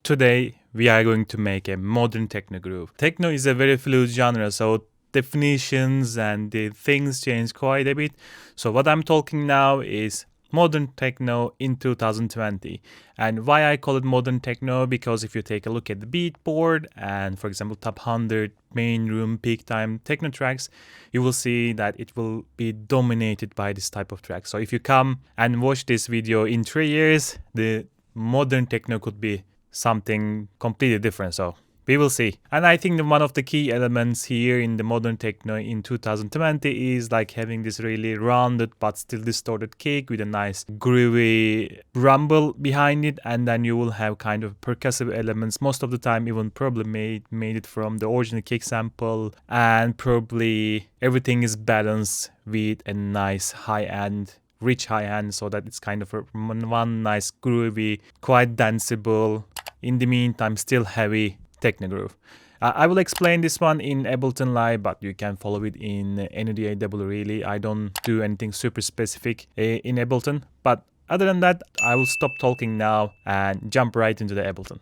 Today we are going to make a modern techno groove. Techno is a very fluid genre, so definitions and the things change quite a bit. So what I'm talking now is modern techno in 2020. And why I call it modern techno, because if you take a look at the Beatport and, for example, top 100 main room peak time techno tracks, you will see that it will be dominated by this type of track. So if you come and watch this video in 3 years, the modern techno could be something completely different. So we will see. And I think that one of the key elements here in the modern techno in 2020 is like having this really rounded but still distorted kick with a nice groovy rumble behind it, and then you will have kind of percussive elements. Most of the time even probably made it from the original kick sample, and probably everything is balanced with a nice high-end, rich high-end, so that it's kind of one nice groovy, quite danceable, in the meantime still heavy techno groove. I will explain this one in Ableton Live, but you can follow it in any DAW really. I don't do anything super specific in Ableton, but other than that, I will stop talking now and jump right into the Ableton.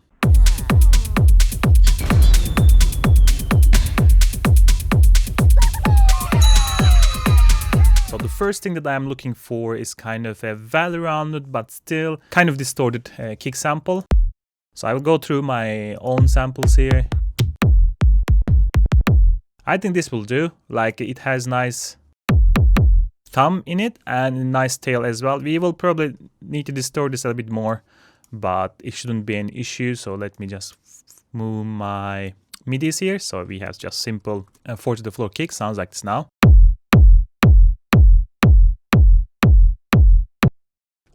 So the first thing that I'm looking for is kind of a well-rounded but still kind of distorted kick sample. So I will go through my own samples here. I think this will do. Like, it has nice thumb in it and a nice tail as well. We will probably need to distort this a little bit more, but it shouldn't be an issue. So let me just move my MIDIs here. So we have just simple 4 to the floor kick. Sounds like this now.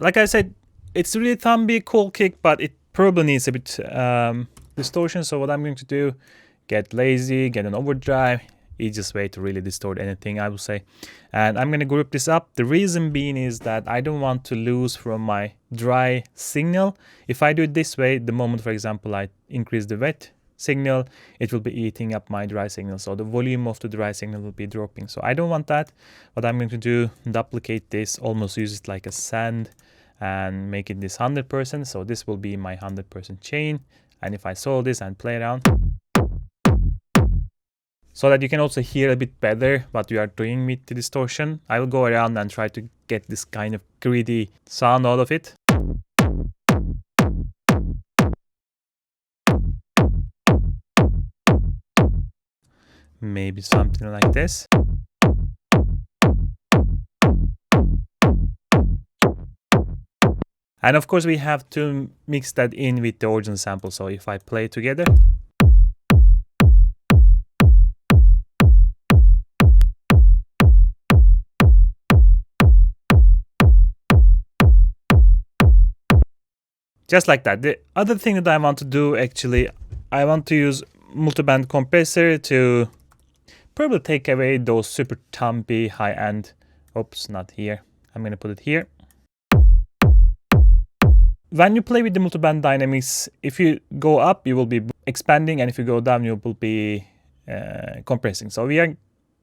Like I said, it's really thumpy, cool kick, but it probably needs a bit distortion. So what I'm going to do, get lazy, get an overdrive. Easiest way to really distort anything, I would say. And I'm going to group this up. The reason being is that I don't want to lose from my dry signal. If I do it this way, the moment, for example, I increase the wet signal, it will be eating up my dry signal. So the volume of the dry signal will be dropping. So I don't want that. What I'm going to do, duplicate this, almost use it like a sand, and make it this 100%. So this will be my 100% chain. And if I solve this and play around, so that you can also hear a bit better what you are doing with the distortion, I will go around and try to get this kind of gritty sound out of it. Maybe something like this. And of course we have to mix that in with the original sample. So if I play together, just like that. The other thing that I want to do, actually, I want to use multiband compressor to probably take away those super thumpy high-end. Oops, not here. I'm going to put it here. When you play with the multiband dynamics, if you go up, you will be expanding, and if you go down, you will be compressing. So we are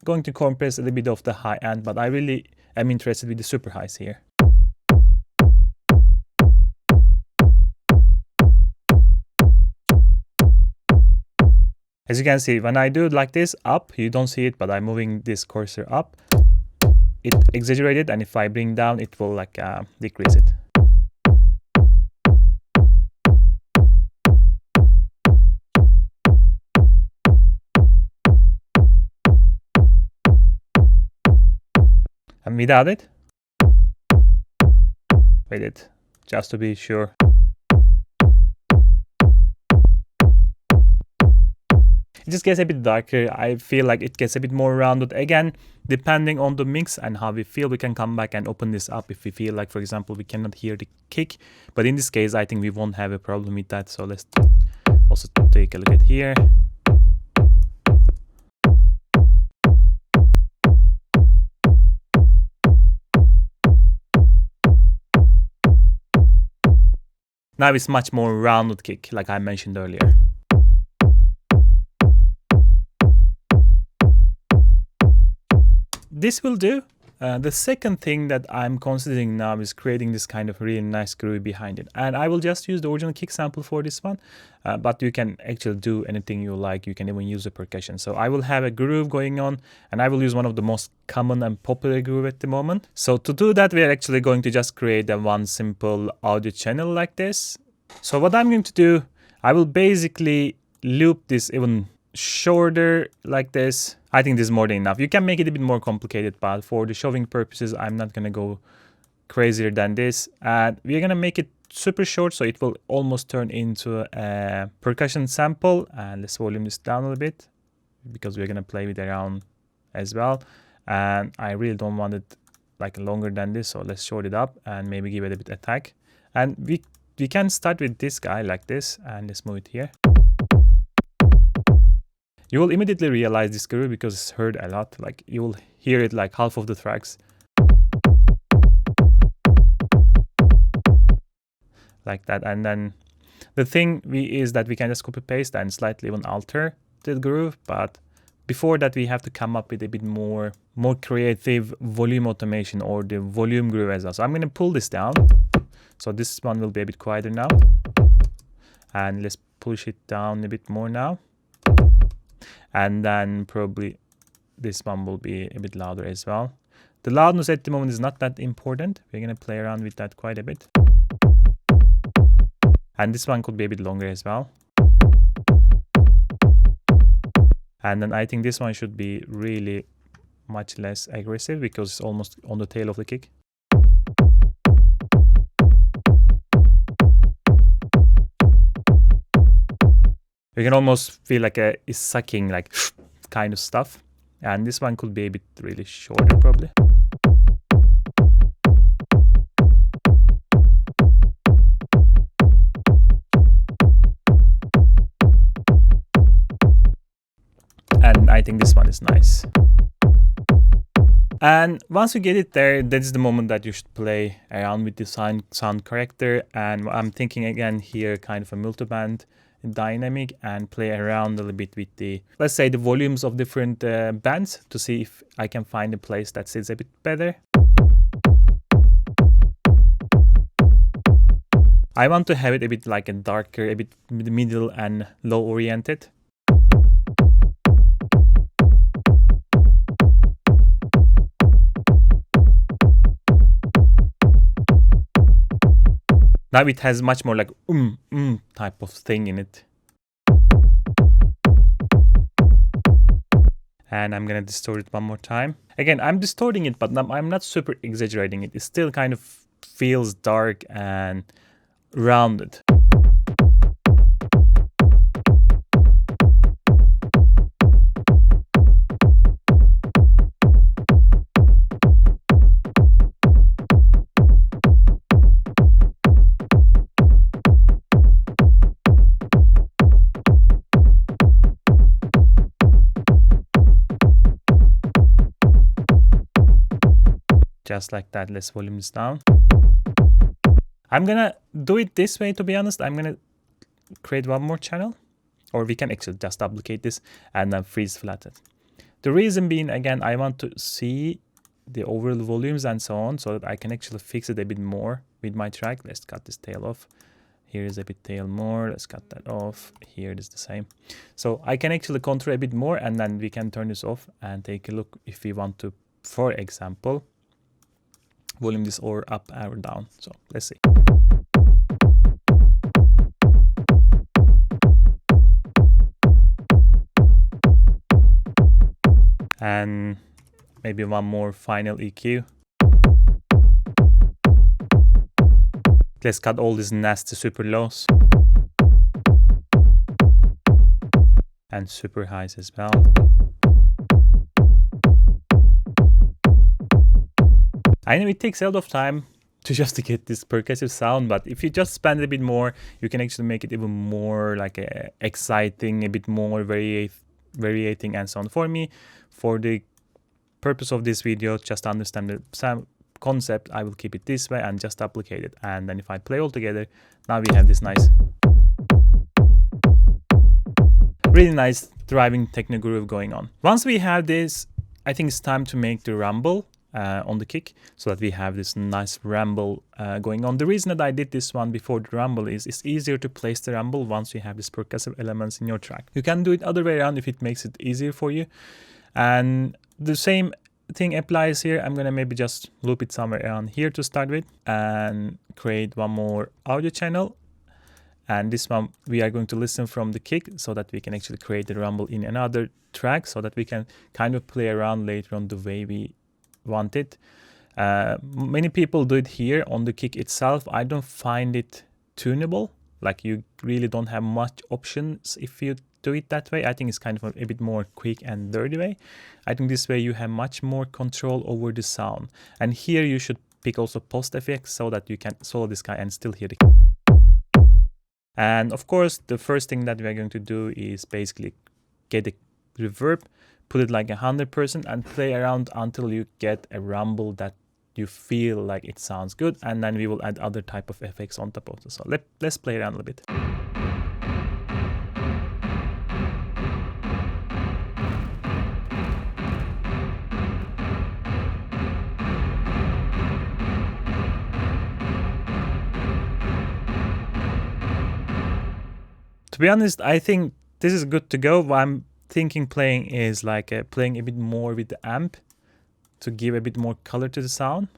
going to compress a little bit of the high end, but I really am interested with the super highs here. As you can see, when I do it like this, up, you don't see it, but I'm moving this cursor up. It exaggerated, and if I bring down, it will like decrease it. And without it, wait it, just to be sure. It just gets a bit darker. I feel like it gets a bit more rounded. Again, depending on the mix and how we feel, we can come back and open this up if we feel like, for example, we cannot hear the kick. But in this case, I think we won't have a problem with that. So let's also take a look at here. Now it's much more rounded kick, like I mentioned earlier. This will do. The second thing that I'm considering now is creating this kind of really nice groove behind it. And I will just use the original kick sample for this one, but you can actually do anything you like. You can even use the percussion. So I will have a groove going on, and I will use one of the most common and popular groove at the moment. So to do that, we are actually going to just create a one simple audio channel like this. So what I'm going to do, I will basically loop this even shorter like this. I think this is more than enough. You can make it a bit more complicated, but for the showing purposes, I'm not gonna go crazier than this. And we're gonna make it super short, so it will almost turn into a percussion sample. And let's volume this down a little bit because we're gonna play with around as well. And I really don't want it like longer than this, so let's short it up and maybe give it a bit attack. And we can start with this guy like this, and let's move it here. You will immediately realize this groove because it's heard a lot. Like you will hear it like half of the tracks. Like that. And then the thing is that we can just copy paste and slightly even alter the groove. But before that, we have to come up with a bit more creative volume automation or the volume groove as well. So I'm going to pull this down. So this one will be a bit quieter now. And let's push it down a bit more now. And then probably this one will be a bit louder as well. The loudness at the moment is not that important. We're going to play around with that quite a bit. And this one could be a bit longer as well. And then I think this one should be really much less aggressive because it's almost on the tail of the kick. You can almost feel like it's sucking like kind of stuff. And this one could be a bit really shorter probably. And I think this one is nice. And once you get it there, that's the moment that you should play around with the sound corrector. And I'm thinking again here kind of a multiband dynamic and play around a little bit with the, let's say, the volumes of different bands to see if I can find a place that sits a bit better. I want to have it a bit like a darker, a bit middle and low oriented. Now it has much more like type of thing in it. And I'm gonna distort it one more time. Again, I'm distorting it, but I'm not super exaggerating it. It still kind of feels dark and rounded. Just like that. Let's volume this down. I'm gonna do it this way, to be honest. I'm gonna create one more channel, or we can actually just duplicate this and then freeze flat it. The reason being, again, I want to see the overall volumes and so on, so that I can actually fix it a bit more with my track. Let's cut this tail off. Here is a bit tail more. Let's cut that off. Here it is the same. So I can actually control a bit more, and then we can turn this off and take a look if we want to, for example, volume this or up or down. So let's see. And maybe one more final EQ. Let's cut all these nasty super lows and super highs as well. I know it takes a lot of time to just to get this percussive sound, but if you just spend a bit more, you can actually make it even more like exciting, a bit more variating and so on. For me, for the purpose of this video, just understand the sound concept, I will keep it this way and just duplicate it. And then if I play all together, now we have this nice, really nice driving techno groove going on. Once we have this, I think it's time to make the rumble. on the kick, so that we have this nice rumble going on. The reason that I did this one before the rumble is it's easier to place the rumble once you have these percussive elements in your track. You can do it other way around if it makes it easier for you. And the same thing applies here. I'm gonna maybe just loop it somewhere around here to start with and create one more audio channel. And this one we are going to listen from the kick so that we can actually create the rumble in another track, so that we can kind of play around later on the way we want it. Many people do it here on the kick itself. I don't find it tunable. Like, you really don't have much options if you do it that way. I think it's kind of a bit more quick and dirty way. I think this way you have much more control over the sound. And here you should pick also post effects so that you can solo this guy and still hear the kick. And of course, the first thing that we are going to do is basically get a reverb, put it like 100% and play around until you get a rumble that you feel like it sounds good. And then we will add other type of effects on top of this. So let's play around a little bit. To be honest, I think this is good to go. What I'm thinking playing is like playing a bit more with the amp to give a bit more color to the sound.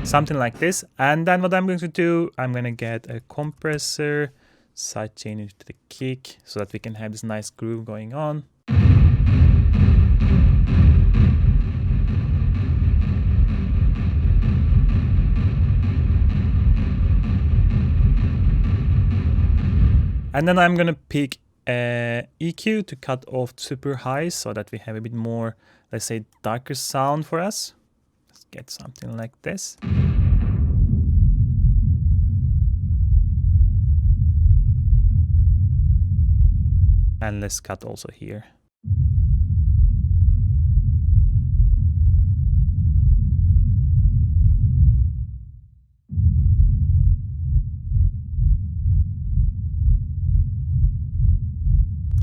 Something like this. And then what I'm going to do, I'm going to get a compressor, sidechain it to the kick so that we can have this nice groove going on. And then I'm gonna pick EQ to cut off super highs so that we have a bit more, let's say, darker sound for us. Let's get something like this. And let's cut also here.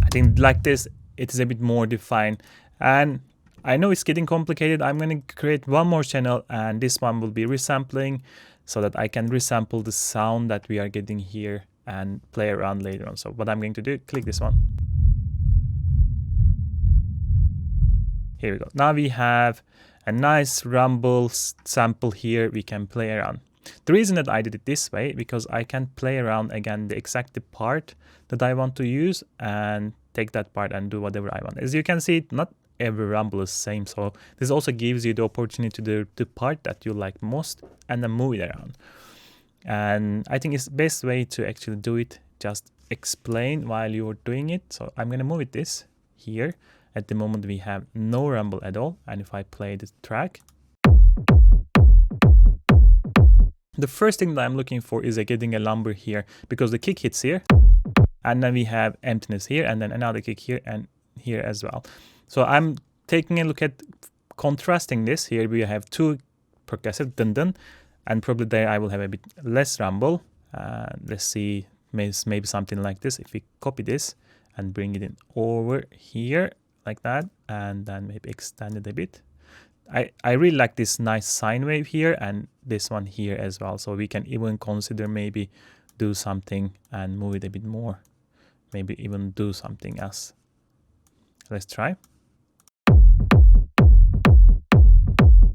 I think like this, it is a bit more defined. And I know it's getting complicated. I'm going to create one more channel, and this one will be resampling so that I can resample the sound that we are getting here and play around later on. So what I'm going to do, click this one. Here we go. Now we have a nice rumble sample here we can play around. The reason that I did it this way, because I can play around again the exact part that I want to use and take that part and do whatever I want. As you can see, not every rumble is the same, so this also gives you the opportunity to do the part that you like most and then move it around. And I think it's the best way to actually do it, just explain while you're doing it. So I'm going to move it this here. At the moment we have no rumble at all, and if I play the track, the first thing that I'm looking for is getting a lumber here, because the kick hits here, and then we have emptiness here, and then another kick here and here as well. So I'm taking a look at contrasting this. Here we have two percussive dun dun, and probably there I will have a bit less rumble. Let's see, maybe something like this. If we copy this and bring it in over here like that, and then maybe extend it a bit. I really like this nice sine wave here and this one here as well. So we can even consider maybe do something and move it a bit more. Maybe even do something else. Let's try.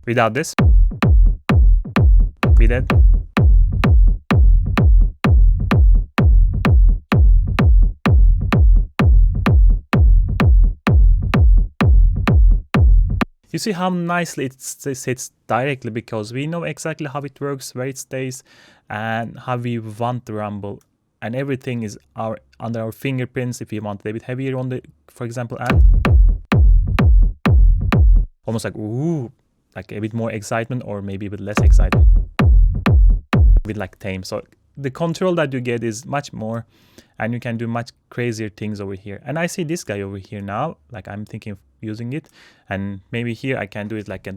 Without this. With it. You see how nicely it sits directly, because we know exactly how it works, where it stays, and how we want the rumble. And everything is under our fingerprints. If you want it a bit heavier on the, for example, and almost like ooh, like a bit more excitement, or maybe a bit less excitement, a bit like tame. So the control that you get is much more, and you can do much crazier things over here. And I see this guy over here now, like I'm thinking of using it, and maybe here I can do it like a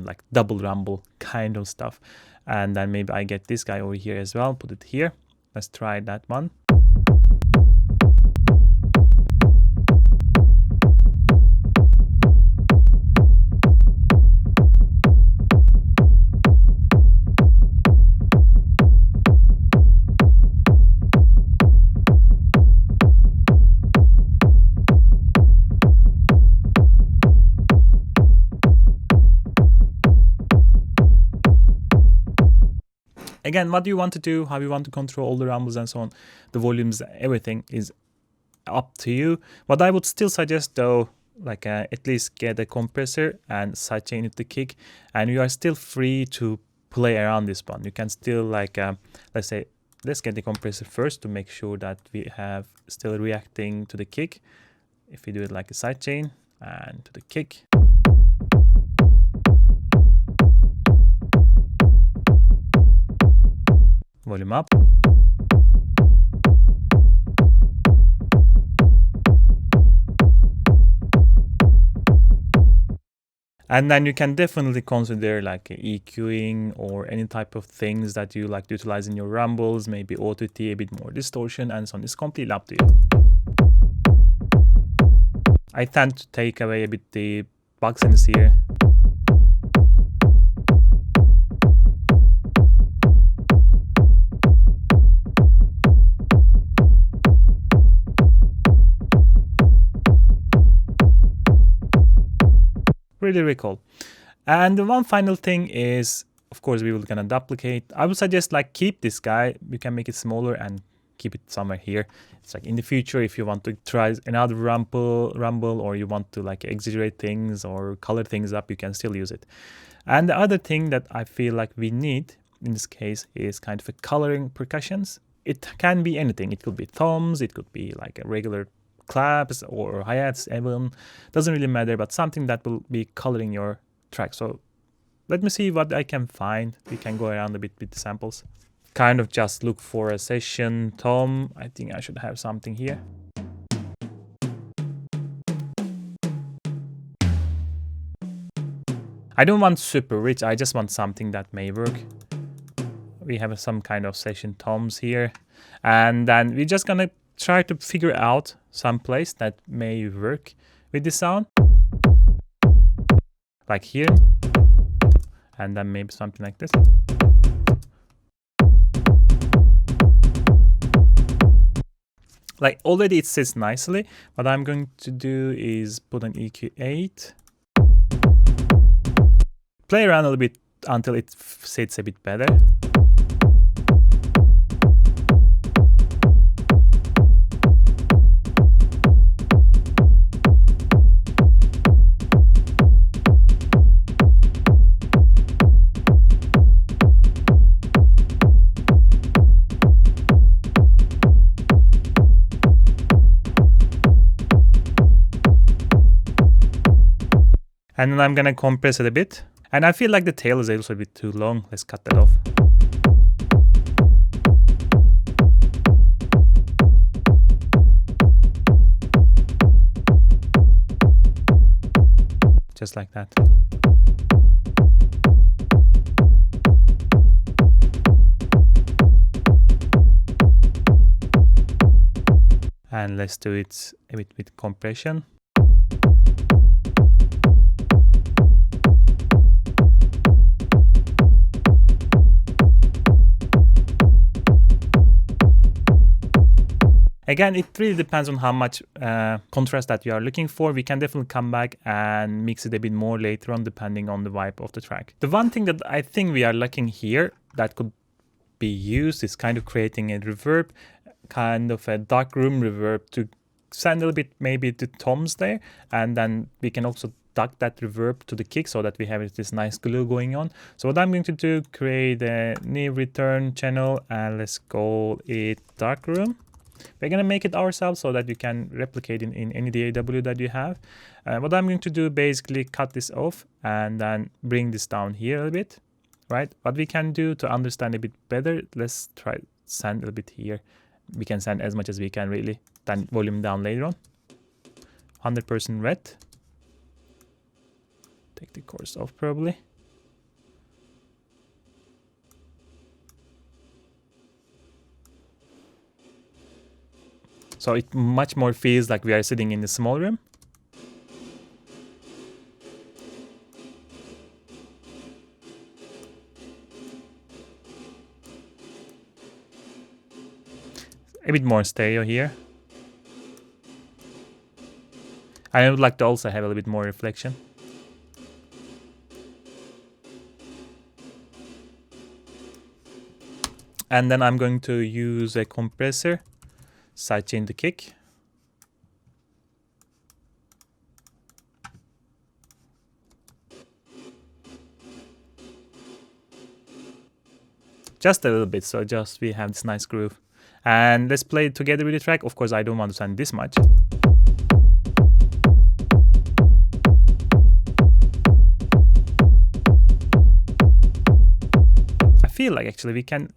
like double rumble kind of stuff. And then maybe I get this guy over here as well, put it here. Let's try that one. Again, what you want to do, how you want to control all the rumbles and so on, the volumes, everything is up to you. What I would still suggest though, like at least get a compressor and sidechain it to kick, and you are still free to play around this one. You can still like, let's get the compressor first to make sure that we have still reacting to the kick. If we do it like a sidechain and to the kick. Volume up. And then you can definitely consider like EQing or any type of things that you like to utilize in your rumbles, maybe auto-T, a bit more distortion and so on. It's completely up to you. I tend to take away a bit the boxiness here. Really cool. And the one final thing is, of course, we will gonna duplicate. I would suggest like keep this guy. You can make it smaller and keep it somewhere here. It's like in the future, if you want to try another rumble, or you want to like exaggerate things or color things up, you can still use it. And the other thing that I feel like we need in this case is kind of a coloring percussions. It can be anything. It could be toms, it could be like a regular claps or hi-hats, even doesn't really matter, but something that will be coloring your track. So let me see what I can find. We can go around a bit with the samples. Kind of just look for a session tom. I think I should have something here. I don't want super rich, I just want something that may work. We have some kind of session toms here, and then we're just gonna try to figure out some place that may work with the sound. Like here. And then maybe something like this. Like already it sits nicely. What I'm going to do is put an EQ8. Play around a little bit until it sits a bit better. And then I'm gonna compress it a bit. And I feel like the tail is also a bit too long. Let's cut that off. Just like that. And let's do it a bit with compression. Again, it really depends on how much contrast that you are looking for. We can definitely come back and mix it a bit more later on, depending on the vibe of the track. The one thing that I think we are lacking here that could be used is kind of creating a reverb, kind of a dark room reverb to send a little bit maybe the toms there, and then we can also duck that reverb to the kick so that we have this nice glue going on. So what I'm going to do, create a new return channel and let's call it dark room. We're going to make it ourselves so that you can replicate in any DAW that you have. What I'm going to do, basically cut this off and then bring this down here a bit, right? What we can do to understand a bit better, let's try send a little bit here. We can send as much as we can really, then volume down later on. 100% red. Take the chorus off probably. So it much more feels like we are sitting in a small room. A bit more stereo here. I would like to also have a little bit more reflection. And then I'm going to use a compressor, sidechain the kick. Just a little bit, so just we have this nice groove. And let's play it together with the track. Of course, I don't want to send this much. I feel like actually we can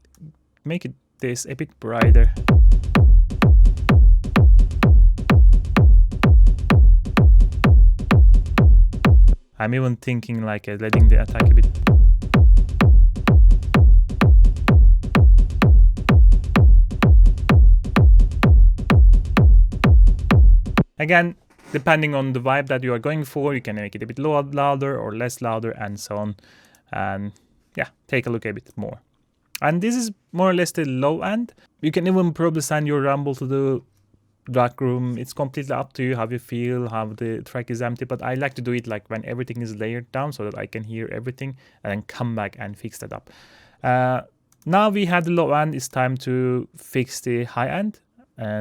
make this a bit brighter. I'm even thinking like letting the attack a bit. Again, depending on the vibe that you are going for, you can make it a bit louder or less louder and so on. And yeah, take a look a bit more. And this is more or less the low end. You can even probably send your rumble to the dark room. It's completely up to you how you feel, how the track is empty. But I like to do it like when everything is layered down so that I can hear everything and then come back and fix that up. Now we have the low end, it's time to fix the high end.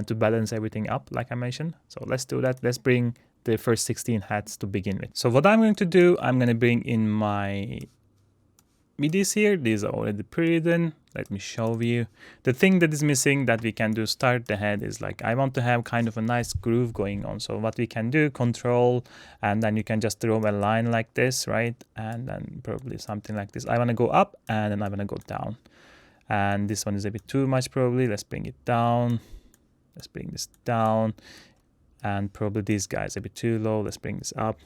To balance everything up, like I mentioned. So let's do that. Let's bring the first 16 hats to begin with. So what I'm going to do, I'm going to bring in my MIDIs here. These are already pre-written. Let me show you. The thing that is missing that we can do start the head is like, I want to have kind of a nice groove going on. So what we can do, control, and then you can just draw a line like this, right? And then probably something like this. I want to go up and then I want to go down. And this one is a bit too much probably. Let's bring it down. Let's bring this down, and probably this guy is a bit too low. Let's bring this up.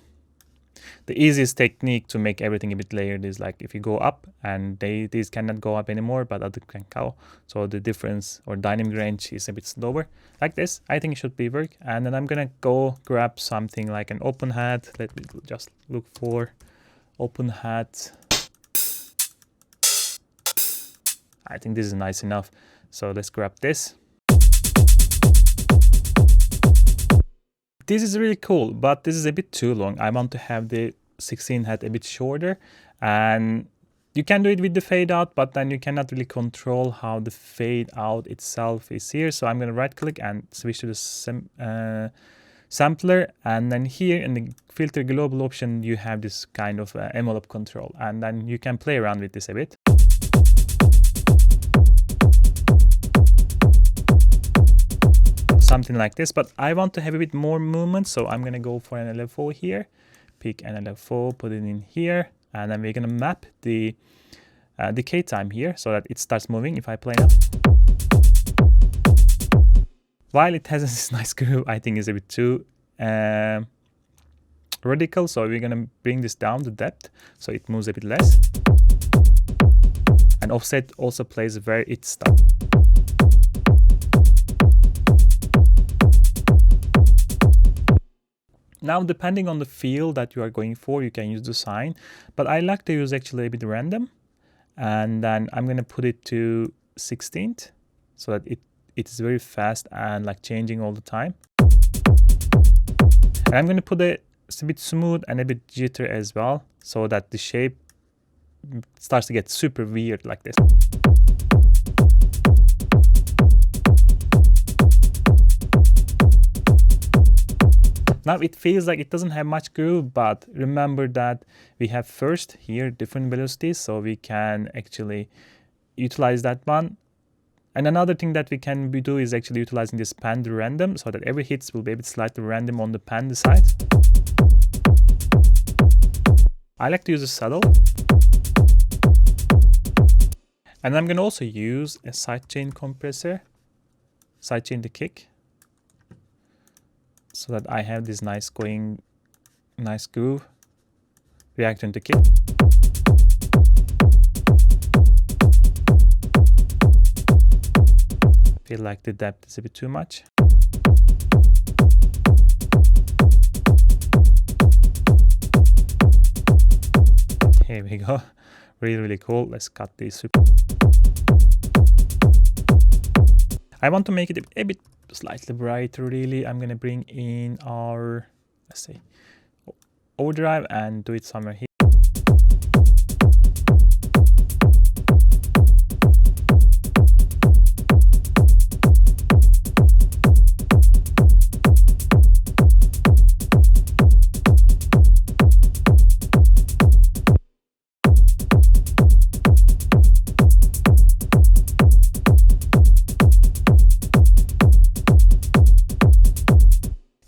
The easiest technique to make everything a bit layered is like if you go up and these cannot go up anymore, but other can go. So the difference or dynamic range is a bit slower. Like this, I think it should be work. And then I'm gonna go grab something like an open hat. Let me just look for open hat. I think this is nice enough. So let's grab this. This is really cool, but this is a bit too long. I want to have the 16 hat a bit shorter, and you can do it with the fade out, but then you cannot really control how the fade out itself is here. So I'm going to right click and switch to the sampler, and then here in the filter global option you have this kind of envelope control, and then you can play around with this a bit. Something like this, but I want to have a bit more movement, so I'm gonna go for an LFO here, pick an LFO, put it in here, and then we're gonna map the decay time here so that it starts moving. If I play now, while it has this nice groove, I think it's a bit too radical, so we're gonna bring this down to depth so it moves a bit less, and offset also plays where it stops. Now, depending on the feel that you are going for, you can use the sine, but I like to use actually a bit random, and then I'm going to put it to 16th so that it is very fast and like changing all the time. And I'm going to put it a bit smooth and a bit jitter as well so that the shape starts to get super weird like this. Now it feels like it doesn't have much groove, but remember that we have first here different velocities, so we can actually utilize that one. And another thing that we can do is actually utilizing this pan to random so that every hits will be a bit slightly random on the pan side. I like to use a saddle. And I'm going to also use a sidechain compressor, sidechain the kick, so that I have this nice groove reacting to kick. Feel like the depth is a bit too much. Here we go. Really cool. Let's cut this. I want to make it a bit slightly brighter, really. I'm gonna bring in our, let's say, overdrive and do it somewhere here.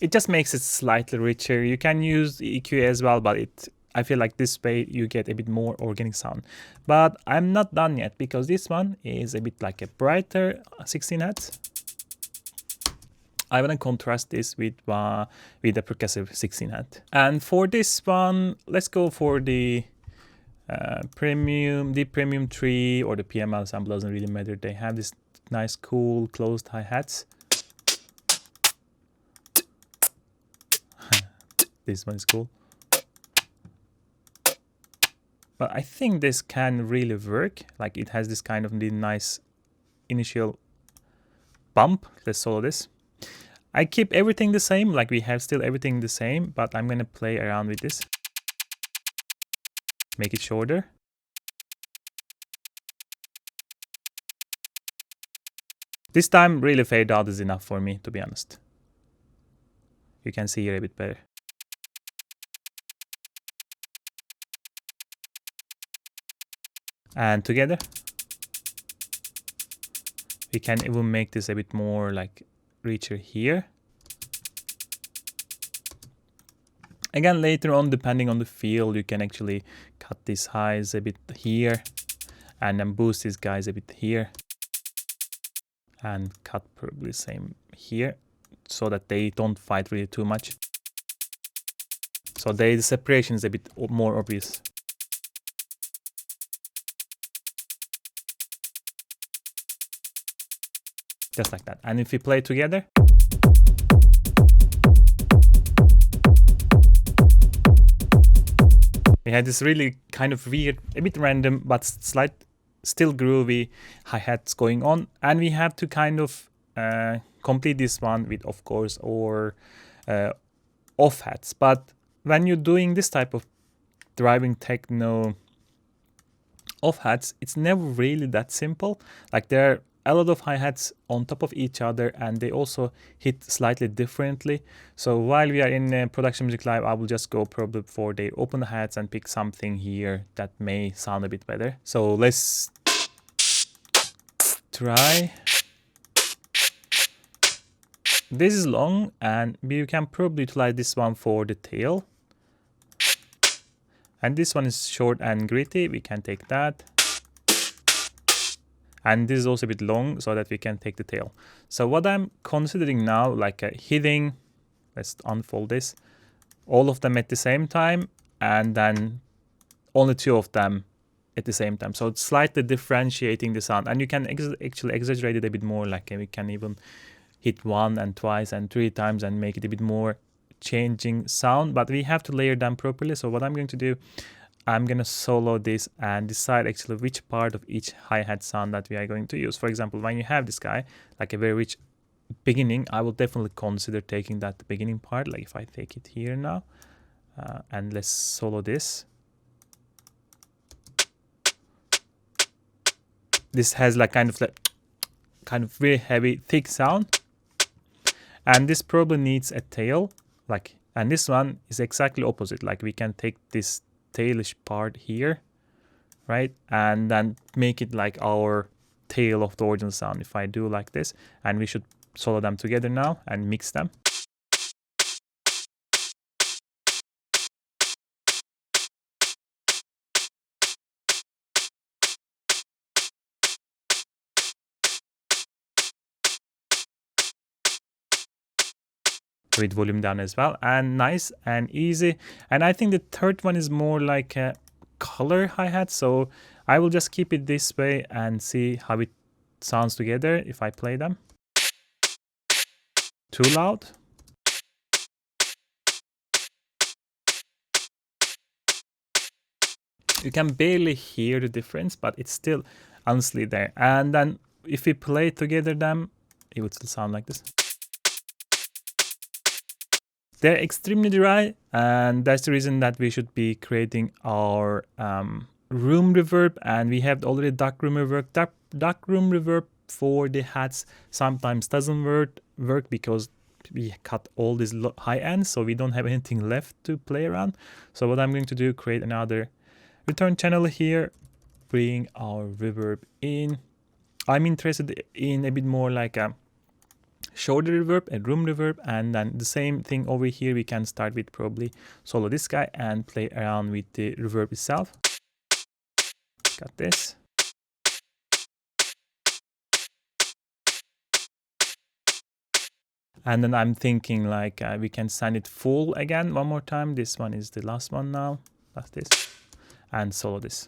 It just makes it slightly richer. You can use EQ as well, but I feel like this way you get a bit more organic sound. But I'm not done yet, because this one is a bit like a brighter 16 hertz. I want to contrast this with the percussive 16 hertz. And for this one, let's go for the premium 3 or the PML sample, doesn't really matter. They have this nice cool closed hi-hats. This one is cool. But I think this can really work. Like, it has this kind of nice initial bump. Let's solo this. I keep everything the same, like we have still everything the same, but I'm gonna play around with this. Make it shorter. This time really fade out is enough for me, to be honest. You can see here a bit better. And together we can even make this a bit more like richer here. Again, later on, depending on the feel, you can actually cut these highs a bit here and then boost these guys a bit here and cut probably the same here, so that they don't fight really too much. So the separation is a bit more obvious. Just like that. And if we play together, we had this really kind of weird, a bit random, but still groovy hi-hats going on. And we have to kind of complete this one with, of course, or off hats. But when you're doing this type of driving techno off hats, it's never really that simple. Like, there are a lot of hi-hats on top of each other, and they also hit slightly differently. So while we are in Production Music Live, I will just go probably for the open hats and pick something here that may sound a bit better. So let's try. This is long, and you can probably utilize this one for the tail. And this one is short and gritty, we can take that. And this is also a bit long, so that we can take the tail. So what I'm considering now, like hitting, let's unfold this, all of them at the same time, and then only 2 of them at the same time. So it's slightly differentiating the sound. And you can actually exaggerate it a bit more, like we can even hit 1 and twice and 3 times and make it a bit more changing sound. But we have to layer them properly. So what I'm going to do, I'm going to solo this and decide actually which part of each hi-hat sound that we are going to use. For example, when you have this guy, like a very rich beginning, I will definitely consider taking that beginning part. Like if I take it here now, and let's solo this. This has like kind of very heavy, thick sound. And this probably needs a tail, like, and this one is exactly opposite. Like we can take this tailish part here, right, and then make it like our tail of the original sound. If I do like this, and we should solo them together now and mix them. with volume down as well, and nice and easy. And I think the third one is more like a color hi-hat, so I will just keep it this way and see how it sounds together if I play them. Too loud? You can barely hear the difference, but it's still honestly there. And then if we play together them, it would still sound like this. They're extremely dry, and that's the reason that we should be creating our room reverb, and we have already dark room reverb. Dark room reverb for the hats sometimes doesn't work because we cut all these high ends, so we don't have anything left to play around. So what I'm going to do, create another return channel here, bring our reverb in. I'm interested in a bit more like a shoulder reverb, a room reverb, and then the same thing over here. We can start with probably solo this guy and play around with the reverb itself. Got this. And then I'm thinking like we can send it full again one more time. This one is the last one now. That's this. And solo this.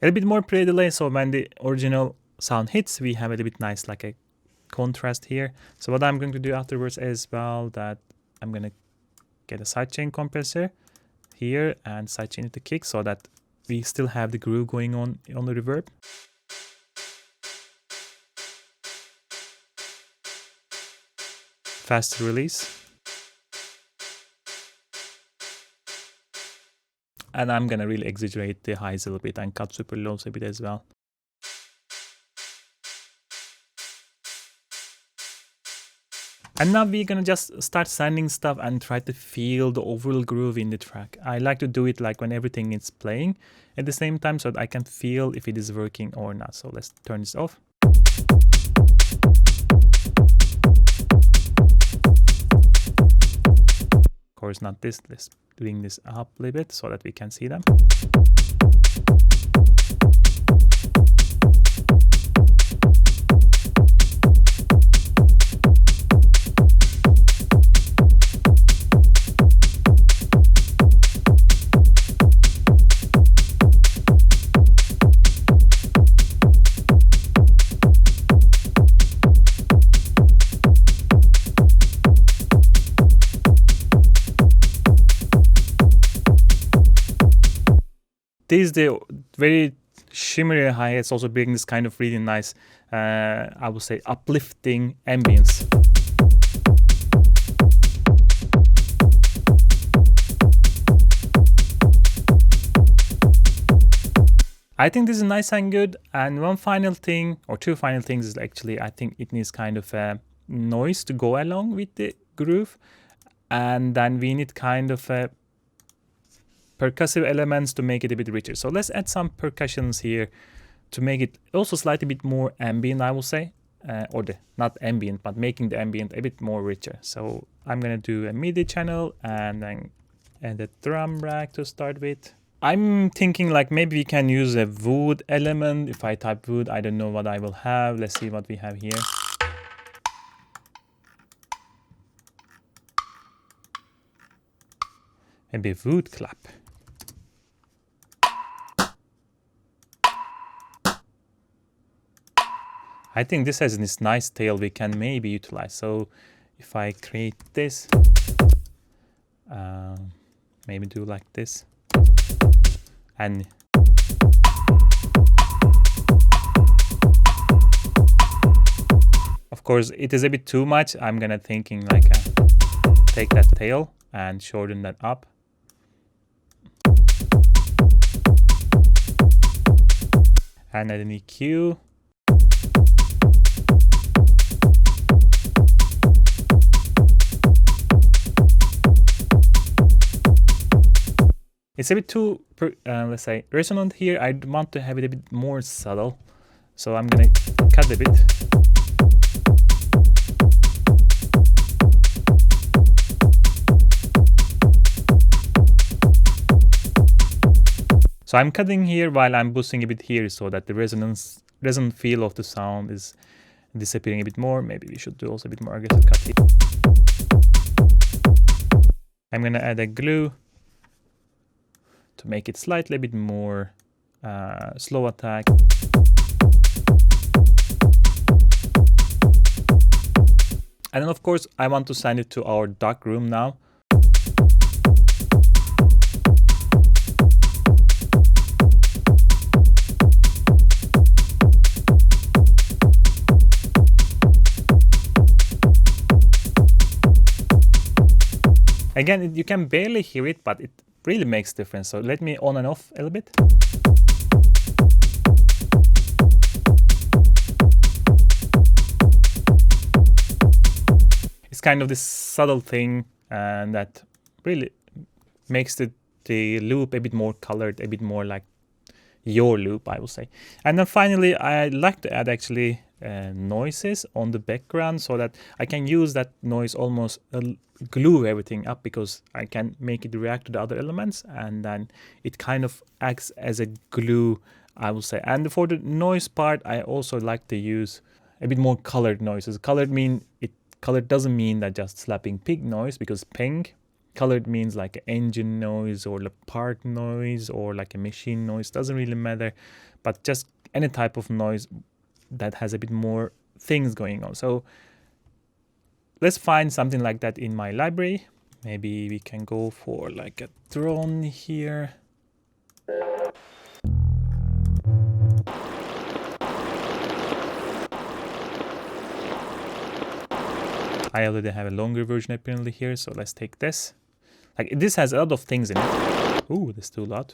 A little bit more pre-delay, so when the original sound hits, we have a little bit nice like a contrast here. So what I'm going to do afterwards as well, that I'm going to get a sidechain compressor here and sidechain it to kick so that we still have the groove going on the reverb. Fast release. And I'm gonna really exaggerate the highs a little bit and cut super lows a bit as well. And now we're gonna just start sending stuff and try to feel the overall groove in the track. I like to do it like when everything is playing at the same time so that I can feel if it is working or not. So let's turn this off. Of course not this, let's bring this up a little bit so that we can see them. This is the very shimmery hi-hats, also bring this kind of really nice, I would say, uplifting ambience. I think this is nice and good. And one final thing, or two final things, is actually I think it needs kind of a noise to go along with the groove, and then we need kind of a percussive elements to make it a bit richer. So let's add some percussions here to make it also slightly bit more ambient, I will say, not ambient, but making the ambient a bit more richer. So I'm gonna do a MIDI channel and then add a drum rack to start with. I'm thinking like maybe we can use a wood element. If I type wood, I don't know what I will have. Let's see what we have here. Maybe wood clap. I think this has this nice tail we can maybe utilize. So if I create this, maybe do like this, and of course it is a bit too much. I'm gonna thinking like take that tail and shorten that up. And add an EQ. It's a bit too, let's say, resonant here. I want to have it a bit more subtle. So I'm gonna cut a bit. So I'm cutting here while I'm boosting a bit here so that the resonant feel of the sound is disappearing a bit more. Maybe we should do also a bit more aggressive cut here. I'm gonna add a glue to make it slightly a bit more slow attack. And then of course I want to send it to our dark room now. Again, you can barely hear it, but it really makes a difference. So let me on and off a little bit. It's kind of this subtle thing and that really makes the loop a bit more colored, a bit more like your loop, I will say. And then finally, I like to add actually noises on the background so that I can use that noise almost glue everything up, because I can make it react to the other elements and then it kind of acts as a glue, I will say. And for the noise part, I also like to use a bit more colored noises. Colored doesn't mean that just slapping pig noise, because ping colored means like an engine noise or a part noise or like a machine noise, doesn't really matter, but just any type of noise that has a bit more things going on. So let's find something like that in my library. Maybe we can go for like a drone here. I already have a longer version apparently here, so let's take this. Like, this has a lot of things in it. Ooh, that's too loud.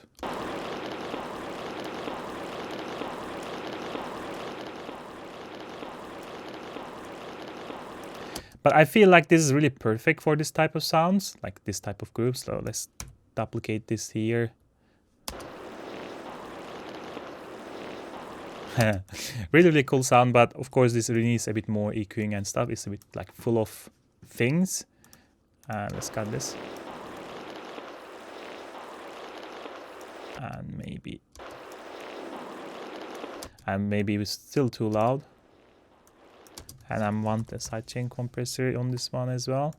But I feel like this is really perfect for this type of sounds, like this type of groups. So let's duplicate this here. Really, really cool sound, but of course this really needs a bit more EQing and stuff. It's a bit like full of things. Let's cut this. And maybe it's still too loud. And I want a sidechain compressor on this one as well.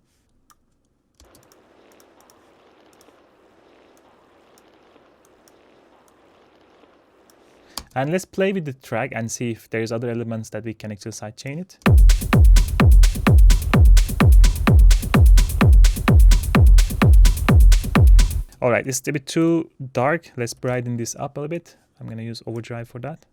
And let's play with the track and see if there's other elements that we can actually sidechain it. All right, it's a bit too dark. Let's brighten this up a little bit. I'm gonna use overdrive for that.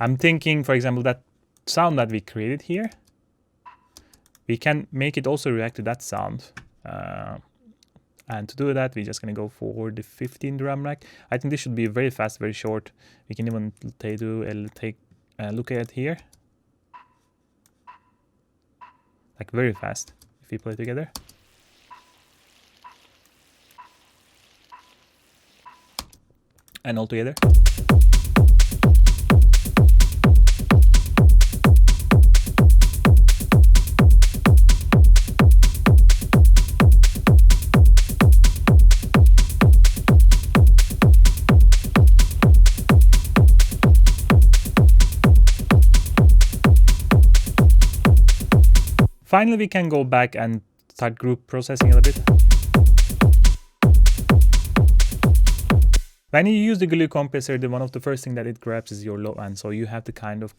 I'm thinking, for example, that sound that we created here, we can make it also react to that sound. And to do that, we're just going to go for the 15 drum rack. I think this should be very fast, very short. We can even take a look at it here. Like very fast, if we play together. And all together. Finally, we can go back and start group processing a little bit. When you use the glue compressor, one of the first thing that it grabs is your low end, so you have to kind of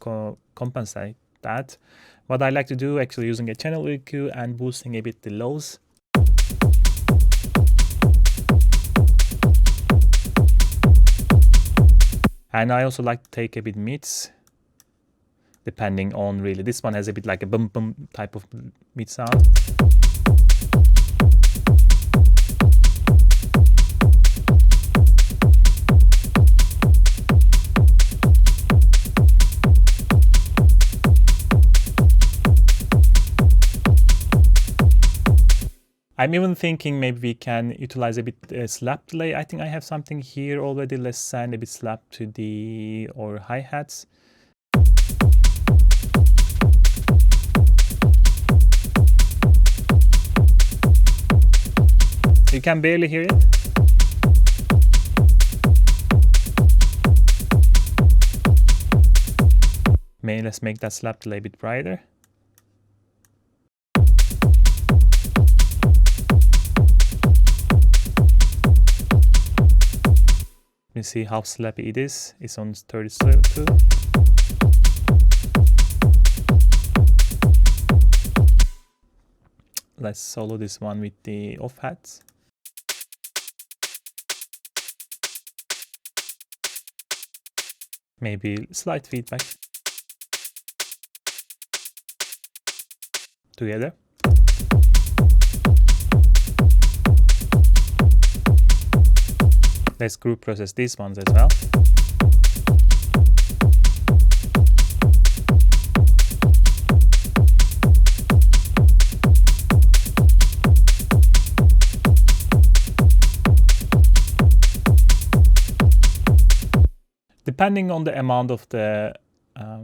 compensate that. What I like to do, actually using a channel EQ and boosting a bit the lows. And I also like to take a bit mids, depending on really. This one has a bit like a boom boom type of beat sound. I'm even thinking maybe we can utilize a bit slap delay. I think I have something here already. Let's send a bit slap to the or hi-hats. You can barely hear it. Maybe let's make that slap delay a bit brighter. You see how slappy it is. It's on 32. Let's solo this one with the off hats. Maybe slight feedback. Together. Let's group process these ones as well. Depending on the amount of the,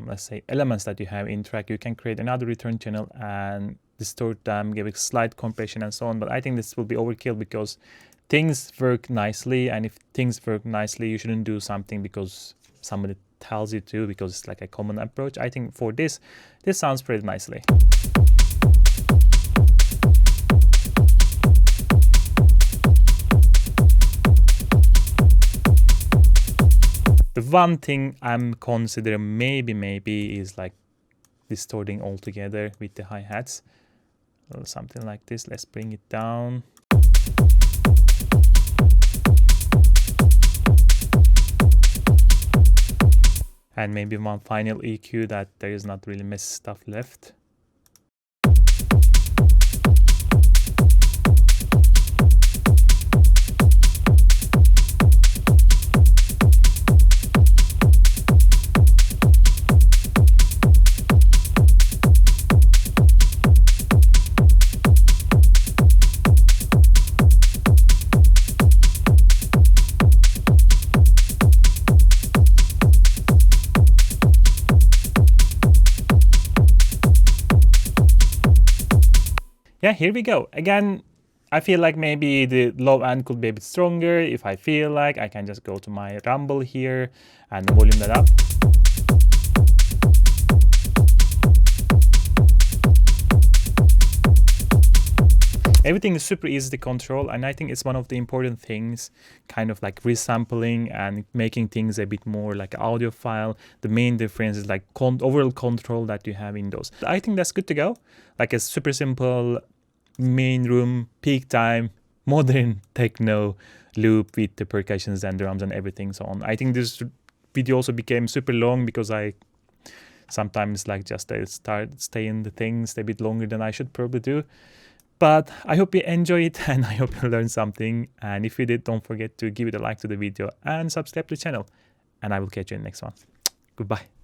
let's say, elements that you have in track, you can create another return channel and distort them, give a slight compression and so on. But I think this will be overkill because things work nicely, and if things work nicely, you shouldn't do something because somebody tells you to, because it's like a common approach. I think for this sounds pretty nicely. The one thing I'm considering maybe is like distorting altogether with the hi-hats. Something like this. Let's bring it down. And maybe one final EQ that there is not really mess stuff left. Yeah, here we go. Again, I feel like maybe the low end could be a bit stronger. If I feel like, I can just go to my rumble here and volume that up. Everything is super easy to control, and I think it's one of the important things, kind of like resampling and making things a bit more like an audio file. The main difference is like overall control that you have in those. I think that's good to go. Like a super simple main room, peak time, modern techno loop with the percussions and drums and everything so on. I think this video also became super long because I sometimes like just stay in the things a bit longer than I should probably do. But I hope you enjoy it and I hope you learned something. And if you did, don't forget to give it a like to the video and subscribe to the channel. And I will catch you in the next one. Goodbye.